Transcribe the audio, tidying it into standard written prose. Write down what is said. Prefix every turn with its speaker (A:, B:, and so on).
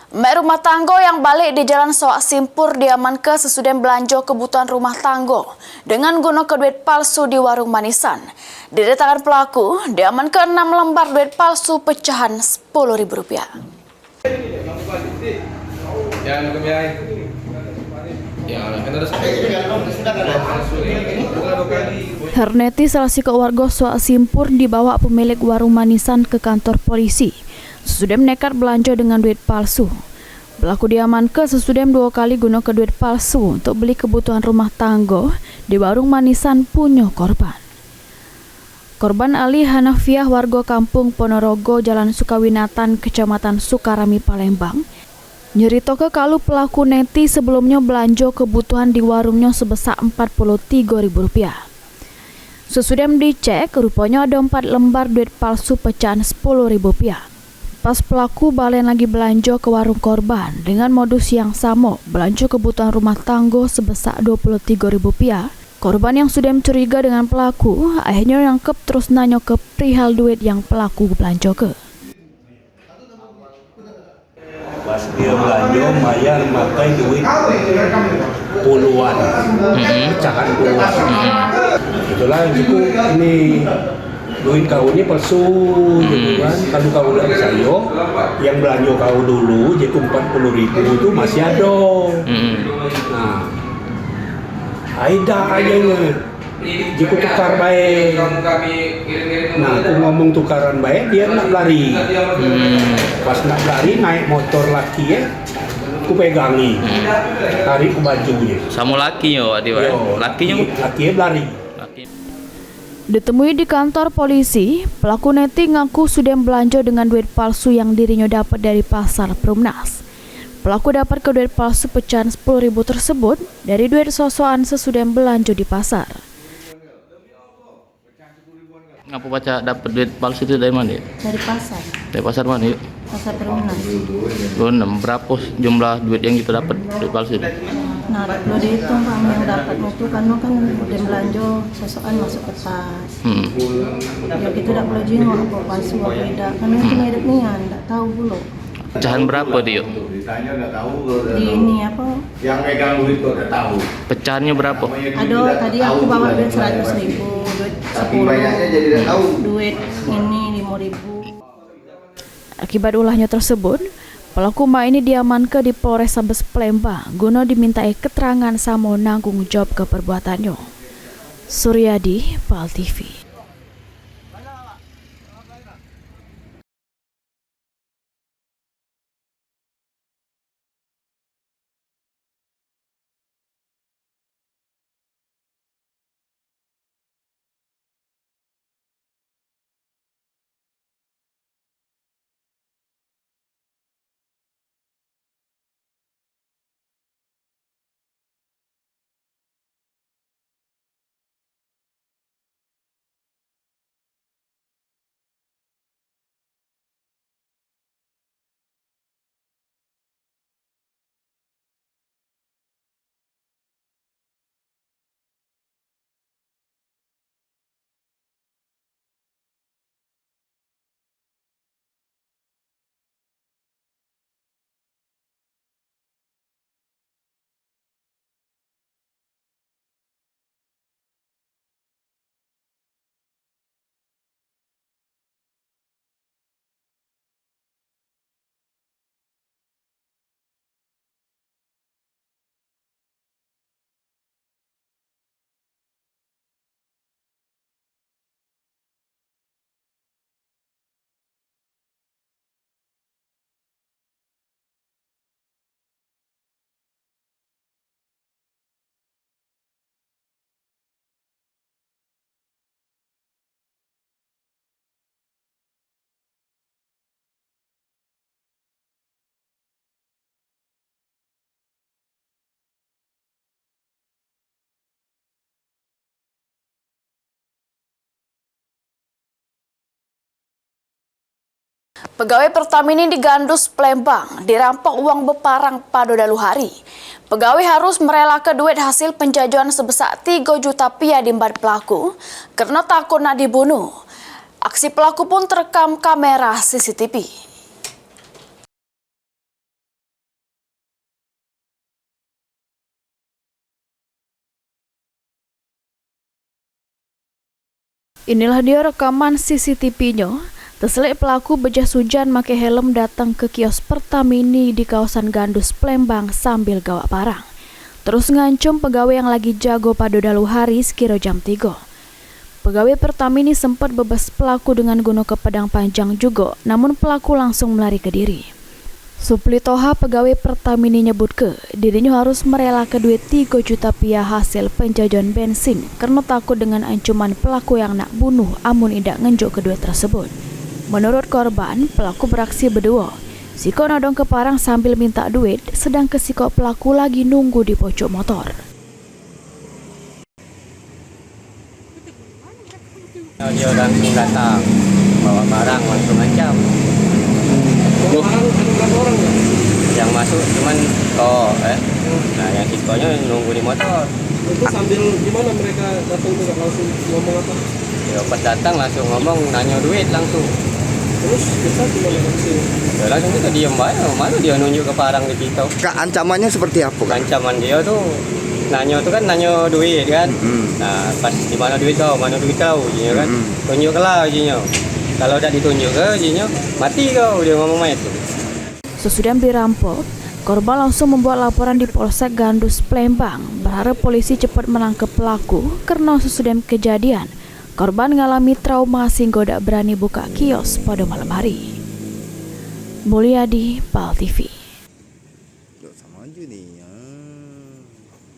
A: Mek rumah tangga yang balik di Jalan Soak Simpur diamankan sesudah belanja kebutuhan rumah tangga dengan guna duit palsu di warung manisan. Dari tangan pelaku, diamankan 6 lembar duit palsu pecahan Rp10.000. Herneti salah si warga Soak Simpur dibawa pemilik warung manisan ke kantor polisi. Sesudah nekat belanja dengan duit palsu. Pelaku diamankan sesudah 2 kali guna duit palsu untuk beli kebutuhan rumah tangga di warung manisan punya korban. Korban Ali Hanafiah warga kampung Ponorogo Jalan Sukawinatan Kecamatan Sukarami Palembang nyerita ke kalau pelaku neti sebelumnya belanja kebutuhan di warungnya sebesar Rp43.000. Sesudah dicek, rupanya ada 4 lembar duit palsu pecahan Rp10.000. Pas pelaku balik lagi belanja ke warung korban dengan modus yang sama, belanja kebutuhan rumah tangga sebesar Rp23.000. Korban yang sudah mencuriga dengan pelaku akhirnya nangkep terus nanya ke perihal duit yang pelaku belanja ke.
B: Pas dia belanja bayar pakai duit puluhan, pecahan puluhan. Itulah gitu ini. Duit kau ini palsu, gitu kan? Kalau kau dari saya, yang belanja kau dulu, jadi 40.000 itu masih ada. Nah, ada aja nih. Jika tukar baik. Nah, aku ngomong tukaran baik, dia nak lari. Pas nak lari, naik motor laki ya, aku pegangi, tarik ke bajunya.
C: Sama lakinya, lakinya
B: lari.
A: Ditemui di kantor polisi, pelaku neti ngaku sudah belanja dengan duit palsu yang dirinya dapat dari pasar Perumnas. Pelaku dapat ke duit palsu pecahan Rp10.000 tersebut dari duit sosokan sesudah belanja di pasar.
C: Ngapa baca dapat duit palsu itu dari mana?
D: Dari pasar.
C: Dari pasar mana?
D: Pasar Perumnas.
C: Berapa jumlah duit yang kita dapat duit palsu itu?
D: Nah, kalau dihitung Pak yang dapat itu karena kan udah belanja sosokan masuk ke tas. Ya kita tidak boleh jengok apa palsu apa tidak, karena itu mirip nian, tidak tahu dulu.
C: Pecahan berapa dia?
E: Ditanya nggak tahu.
D: Di ini apa?
E: Yang megang duit kok nggak tahu.
C: Pecahannya berapa?
D: Ada tadi aku bawa duit 100.000, duit 10,
E: banyaknya jadi nggak tahu.
D: duit ini 5.000.
A: Akibat ulahnya tersebut, pelaku ini diamankan di Polrestabes Palembang guna dimintai keterangan sama nanggung jawab ke perbuatannya. Suryadi, PAL TV. Pegawai Pertamina di Gandus, Palembang dirampok uang beparang pada dalu hari. Pegawai harus merelakan duit hasil penjajahan sebesar 3 juta rupiah di empat pelaku karena takut nak dibunuh. Aksi pelaku pun terekam kamera CCTV. Inilah dia rekaman CCTV-nya. Terselik pelaku bejas hujan make helm datang ke kios Pertamini di kawasan Gandus, Plembang sambil gawak parang. Terus ngancam pegawai yang lagi jago pada dalu hari sekira jam 3. Pegawai Pertamini sempat bebas pelaku dengan guna ke pedang panjang juga, namun pelaku langsung melari ke diri. Supli Toha, pegawai Pertamini, nyebut dirinya harus merelakan duit 3 juta rupiah hasil penjajahan bensin karena takut dengan ancaman pelaku yang nak bunuh amun tidak ngenjuk kedua tersebut. Menurut korban, pelaku beraksi berdua. Siko nodong ke parang sambil minta duit, sedang siko pelaku lagi nunggu di pojok motor.
F: Dia langsung datang, bawa barang langsung ancam. Yang masuk cuman nah yang sikonya nunggu di motor.
G: Itu sambil gimana mereka datang juga langsung ngomong apa?
F: Ya pas datang langsung ngomong, nanya duit langsung.
G: Terus kita gimana langsung?
F: Ya langsung kita diam aja, mana dia nunjuk ke parang di kita.
H: Ancamannya seperti apa kan?
F: Ancaman dia tuh nanya duit kan. Nah pas di mana duit kau, ujinya kan. Tunjuklah ujinya. Kalau udah ditunjuk ke ujinya, mati kau, dia ngomong itu.
A: Sesudah dirampok, korban langsung membuat laporan di Polsek Gandus, Plembang, berharap polisi cepat menangkap pelaku karena sesudah kejadian, korban mengalami trauma sehingga tidak berani buka kios pada malam hari. Mulyadi, PAL TV.